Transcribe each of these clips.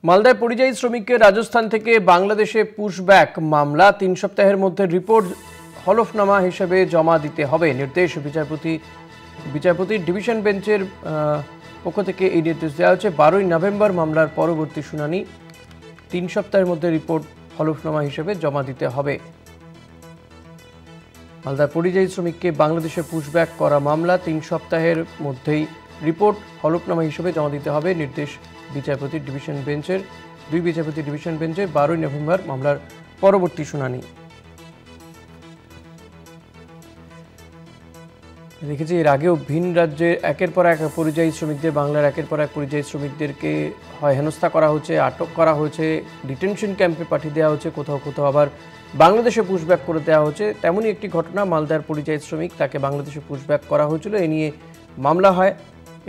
মালদায় পরিযায়ী শ্রমিককে রাজস্থান থেকে বাংলাদেশে পুশব্যাক মামলা ৩ সপ্তাহের মধ্যে রিপোর্ট হলফনামা হিসেবে জমা দিতে হবে নির্দেশ বিচারপতি ডিভিশন বেঞ্চের পক্ষ থেকে এই নির্দেশ দেওয়া হয়েছে। 12ই নভেম্বর মামলার পরবর্তী শুনানি। ৩ সপ্তাহের মধ্যে রিপোর্ট হলফনামা হিসেবে জমা দিতে হবে। মালদার পরিযায়ী শ্রমিককে বাংলাদেশে পুশব্যাক করা মামলা ৩ সপ্তাহের মধ্যেই রিপোর্ট হলফনামা হিসেবে জমা দিতে হবে নির্দেশ বিচারপতি ডিভিশন বেঞ্চের। 2 বিচারপতি ডিভিশন বেঞ্চের 12ই নভেম্বর মামলার পরবর্তী শুনানি। দেখেছি এর আগেও ভিন রাজ্যে একের পর এক পরিযায়ী শ্রমিকদের, বাংলার একের পর এক পরিযায়ী শ্রমিকদেরকে হয় হেনস্থা করা হচ্ছে, আটক করা হয়েছে, ডিটেনশন ক্যাম্পে পাঠিয়ে দেওয়া হচ্ছে, কোথাও কোথাও আবার বাংলাদেশে পুশব্যাক করে দেওয়া হচ্ছে। তেমনই একটি ঘটনা, মালদার পরিযায়ী শ্রমিক, তাকে বাংলাদেশে পুশব্যাক করা হয়েছিল, এ নিয়ে মামলা হয়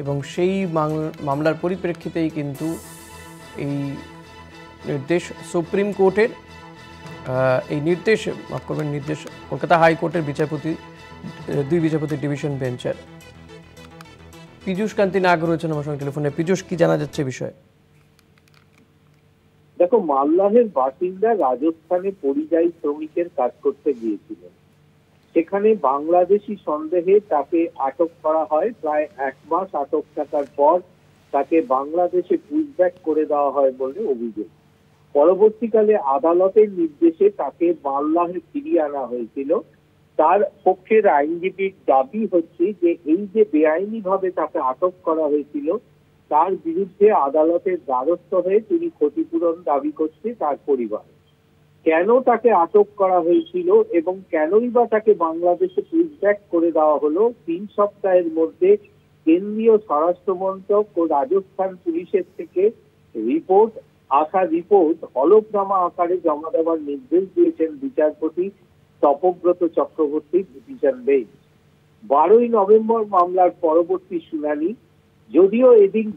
এবং সেই মামলার পরিপ্রেক্ষিতেই কিন্তু এই নির্দেশ সুপ্রিম কোর্টের, এই নির্দেশ মাফ করবেন নির্দেশ কলকাতা হাইকোর্টের বিচারপতি 2 বিচারপতি ডিভিশন বেঞ্চের। পীযূষ কান্তি নাগ রয়েছেন আমার সঙ্গে টেলিফোনে। পীযূষ, কি জানা যাচ্ছে বিষয়ে? দেখো, মালদাহের বাসিন্দা রাজস্থানে পরিযায়ী শ্রমিকের কাজ করতে গিয়েছিলেন। সেখানে বাংলাদেশি সন্দেহে তাকে আটক করা হয়। প্রায় 1 মাস আটক থাকার পর তাকে বাংলাদেশে পুশব্যাক করে দেওয়া হয় বলে অভিযোগ। পরবর্তীকালে আদালতের নির্দেশে তাকে মালদাহে ফিরিয়ে আনা হয়েছিল। তার পক্ষের আইনজীবীর দাবি হচ্ছে যে এই যে বেআইনি ভাবে তাকে আটক করা হয়েছিল, তার বিরুদ্ধে আদালতের দ্বারস্থ হয়ে তিনি ক্ষতিপূরণ দাবি করছে তার পরিবার। কেন তাকে আটক করা হয়েছিল এবং কেনই বা তাকে বাংলাদেশে পুশব্যাক করে দেওয়া হলো, 3 সপ্তাহের মধ্যে কেন্দ্রীয় স্বরাষ্ট্রমন্ত্রক ও রাজস্থান পুলিশের থেকে রিপোর্ট হলফনামা আকারে জমা দেওয়ার নির্দেশ দিয়েছেন বিচারপতি তপব্রত চক্রবর্তী ডিভিশন বেঞ্চ। 12ই নভেম্বর মামলার পরবর্তী শুনানি। যদিও এদিন